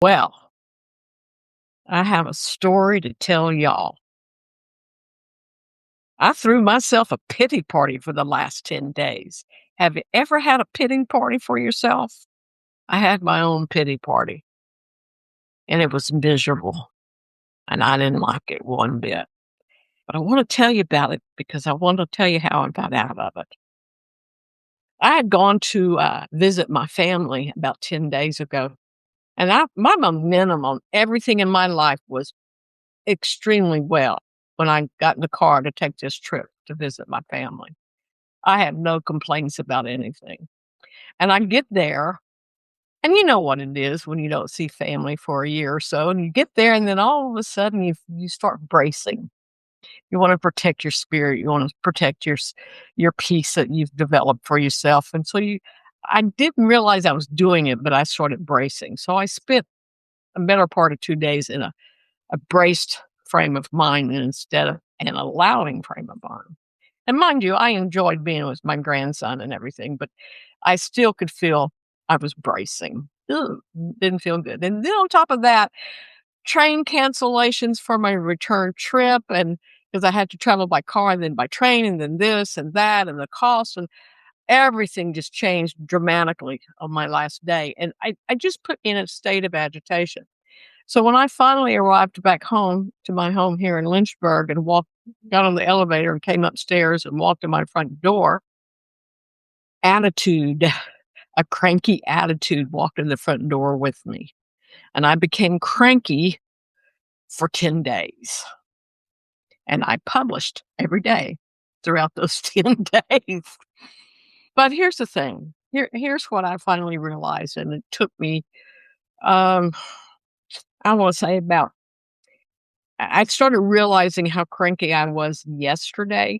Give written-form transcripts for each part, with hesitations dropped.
Well, I have a story to tell y'all. I threw myself a pity party for the last 10 days. Have you ever had a pity party for yourself? I had my own pity party, and it was miserable, and I didn't like it one bit. But I want to tell you about it because I want to tell you how I got out of it. I had gone to visit my family about 10 days ago, and my momentum on everything in my life was extremely well when I got in the car to take this trip to visit my family. I have no complaints about anything. And I get there, and you know what it is when you don't see family for a year or so, and you get there, and then all of a sudden you start bracing. You want to protect your spirit. You want to protect your peace that you've developed for yourself. And so I didn't realize I was doing it, but I started bracing. So I spent a better part of 2 days in a braced frame of mind instead of an allowing frame of mind. And mind you, I enjoyed being with my grandson and everything, but I still could feel I was bracing. Ugh, didn't feel good. And then on top of that, train cancellations for my return trip, and because I had to travel by car and then by train and then this and that and the cost and everything just changed dramatically on my last day. And I just put me in a state of agitation. So when I finally arrived back home to my home here in Lynchburg and got on the elevator and came upstairs and walked to my front door, attitude, a cranky attitude walked in the front door with me. And I became cranky for 10 days. And I published every day throughout those 10 days. But here's the thing. Here's what I finally realized. And it took me, um, I want to say I started realizing how cranky I was yesterday,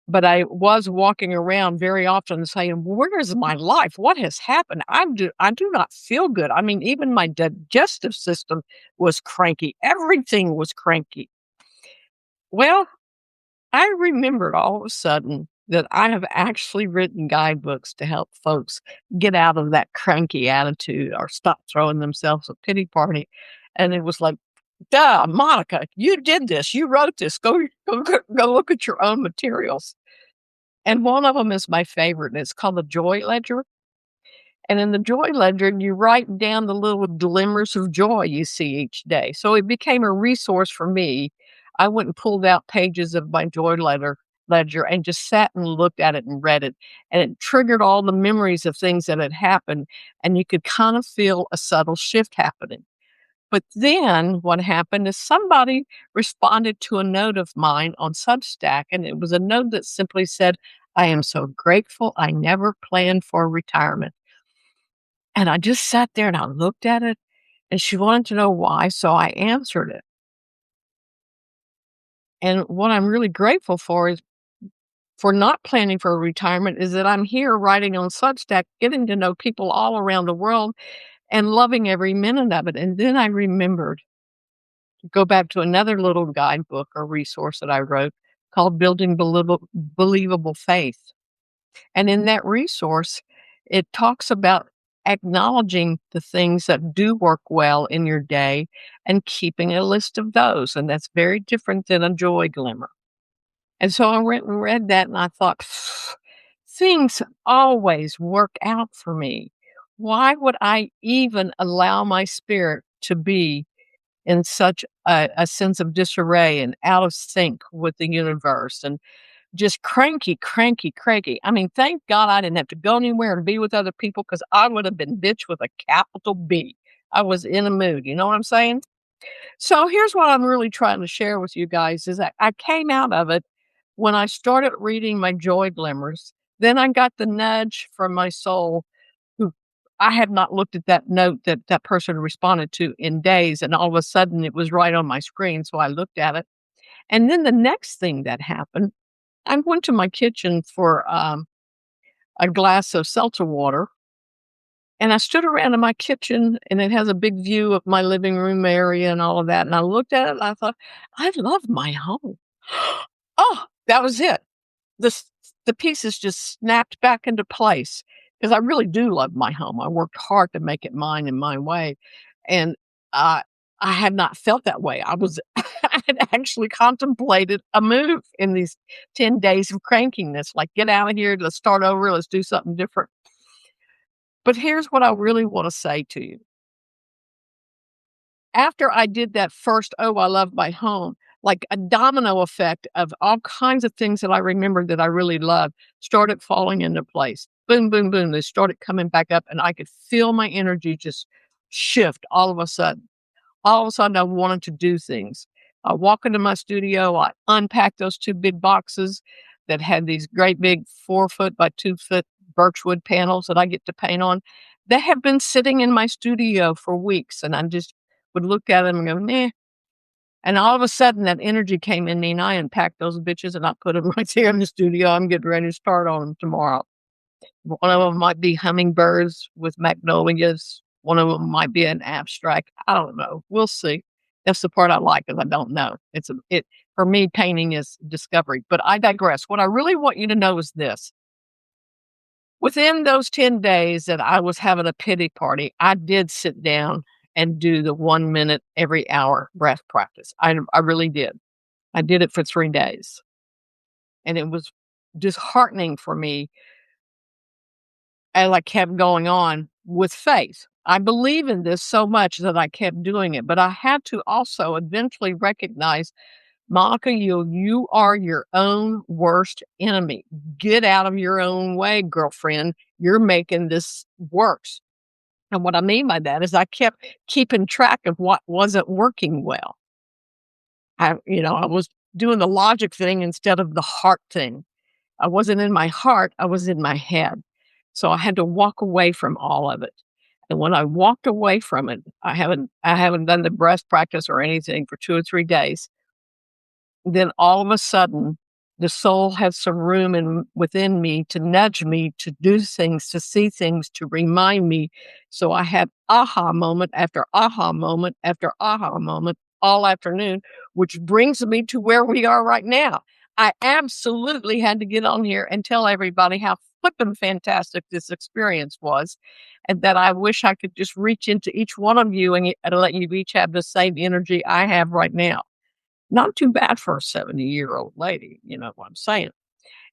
but I was walking around very often saying, "Where is my life? What has happened? I do not feel good." I mean, even my digestive system was cranky. Everything was cranky. Well, I remembered all of a sudden that I have actually written guidebooks to help folks get out of that cranky attitude or stop throwing themselves a pity party. And it was like, duh, Monica, you did this. You wrote this. Go look at your own materials. And one of them is my favorite, and it's called the Joy Ledger. And in the Joy Ledger, you write down the little glimmers of joy you see each day. So it became a resource for me. I went and pulled out pages of my Ledger and just sat and looked at it and read it. And it triggered all the memories of things that had happened. And you could kind of feel a subtle shift happening. But then what happened is somebody responded to a note of mine on Substack, and it was a note that simply said, "I am so grateful I never planned for retirement." And I just sat there and I looked at it, and she wanted to know why, so I answered it. And what I'm really grateful for is for not planning for retirement is that I'm here writing on Substack, getting to know people all around the world and loving every minute of it. And then I remembered to go back to another little guidebook or resource that I wrote called Building Believable Faith. And in that resource, it talks about acknowledging the things that do work well in your day and keeping a list of those. And that's very different than a joy glimmer. And so I went and read that and I thought, things always work out for me. Why would I even allow my spirit to be in such a sense of disarray and out of sync with the universe and just cranky, cranky, cranky? I mean, thank God I didn't have to go anywhere and be with other people because I would have been bitch with a capital B. I was in a mood. You know what I'm saying? So here's what I'm really trying to share with you guys is I came out of it when I started reading my joy glimmers. Then I got the nudge from my soul who I had not looked at that note that that person responded to in days. And all of a sudden it was right on my screen. So I looked at it. And then the next thing that happened, I went to my kitchen for a glass of seltzer water. And I stood around in my kitchen and it has a big view of my living room area and all of that. And I looked at it and I thought, I love my home. Oh, that was it. The, the pieces just snapped back into place. 'cause I really do love my home. I worked hard to make it mine in my way, and, uh, I had not felt that way. I was I had actually contemplated a move in these 10 days of crankiness, like, "Get out of here, let's start over, let's do something different." But here's what I really wanna say to you. After I did that first, "Oh, I love my home," like a domino effect of all kinds of things that I remembered that I really loved started falling into place. Boom, boom, boom, they started coming back up, and I could feel my energy just shift all of a sudden. All of a sudden, I wanted to do things. I walk into my studio, I unpack those 2 big boxes that had these great big 4-foot by 2-foot birchwood panels that I get to paint on. They have been sitting in my studio for weeks, and I just would look at them and go, "Meh." And all of a sudden, that energy came in me, and I unpacked those bitches, and I put them right there in the studio. I'm getting ready to start on them tomorrow. One of them might be hummingbirds with magnolias. One of them might be an abstract. I don't know. We'll see. That's the part I like, is I don't know. It for me, painting is discovery, but I digress. What I really want you to know is this. Within those 10 days that I was having a pity party, I did sit down and do the 1 minute every hour breath practice. I really did. I did it for 3 days, and it was disheartening for me as I kept going on with faith. I believe in this so much that I kept doing it, but I had to also eventually recognize, Monica, you are your own worst enemy. Get out of your own way, girlfriend. You're making this worse. And what I mean by that is I kept keeping track of what wasn't working well. I was doing the logic thing instead of the heart thing. I wasn't in my heart, I was in my head. So I had to walk away from all of it. And when I walked away from it, I haven't done the breath practice or anything for 2 or 3 days. Then all of a sudden, the soul had some room within me to nudge me to do things, to see things, to remind me. So I had aha moment after aha moment after aha moment all afternoon, which brings me to where we are right now. I absolutely had to get on here and tell everybody how flippin' fantastic this experience was, and that I wish I could just reach into each one of you and let you each have the same energy I have right now. Not too bad for a 70-year-old lady, you know what I'm saying.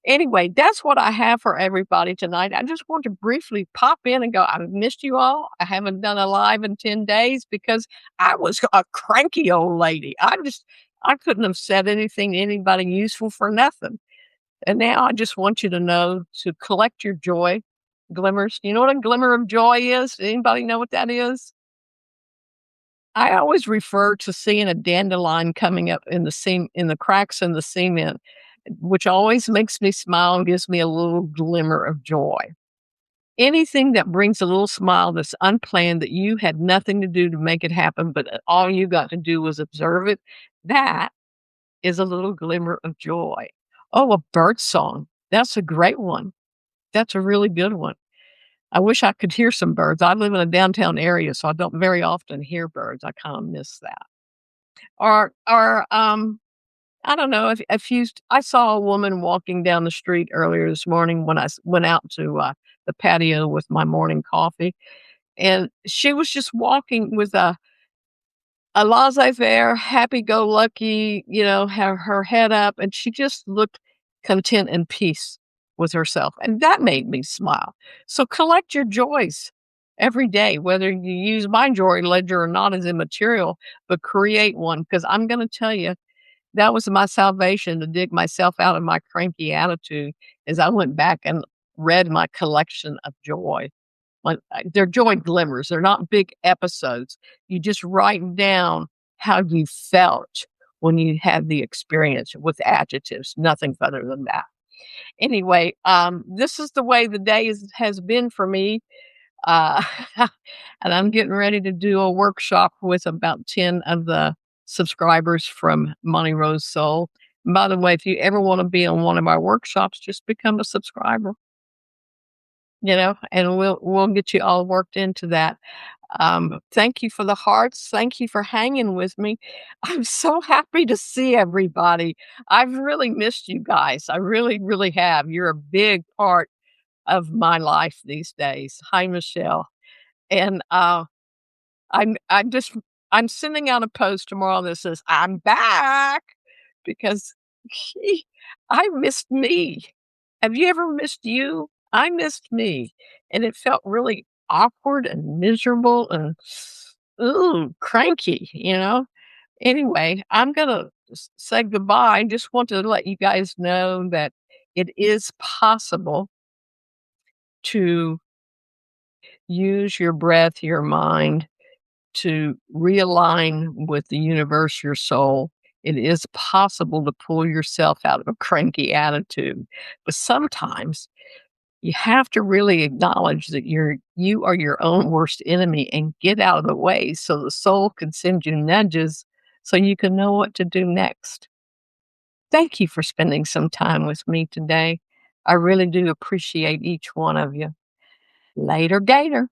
Anyway, that's what I have for everybody tonight. I just want to briefly pop in and go, I've missed you all. I haven't done a live in 10 days because I was a cranky old lady. I couldn't have said anything to anybody useful for nothing. And now I just want you to know to collect your joy glimmers. You know what a glimmer of joy is? Anybody know what that is? I always refer to seeing a dandelion coming up in the cracks in the cement, which always makes me smile and gives me a little glimmer of joy. Anything that brings a little smile that's unplanned, that you had nothing to do to make it happen, but all you got to do was observe it, that is a little glimmer of joy. Oh, a bird song. That's a great one. That's a really good one. I wish I could hear some birds. I live in a downtown area, so I don't very often hear birds. I kind of miss that. Or I don't know if you. I saw a woman walking down the street earlier this morning when went out to the patio with my morning coffee, and she was just walking with a laissez-faire, happy-go-lucky, have her head up, and she just looked content and peace with herself, and that made me smile. So collect your joys every day, whether you use my joy ledger or not is immaterial, but create one, because I'm gonna tell you, that was my salvation to dig myself out of my cranky attitude as I went back and read my collection of joy. Like, they're joy glimmers, they're not big episodes. You just write down how you felt when you had the experience with adjectives, nothing further than that. Anyway, this is the way the day has been for me, uh, and I'm getting ready to do a workshop with about 10 of the subscribers from Monty Rose Soul. And by the way, if you ever wanna be on one of our workshops, just become a subscriber. And we'll get you all worked into that. Thank you for the hearts. Thank you for hanging with me. I'm so happy to see everybody. I've really missed you guys. I really, really have. You're a big part of my life these days. Hi, Michelle. And, I'm just I'm sending out a post tomorrow that says, "I'm back," because I missed me. Have you ever missed you? I missed me, and it felt really awkward and miserable and, ooh, cranky, you know? Anyway, I'm gonna say goodbye. I just want to let you guys know that it is possible to use your breath, your mind, to realign with the universe, your soul. It is possible to pull yourself out of a cranky attitude. But sometimes you have to really acknowledge that you are your own worst enemy and get out of the way so the soul can send you nudges so you can know what to do next. Thank you for spending some time with me today. I really do appreciate each one of you. Later, Gator.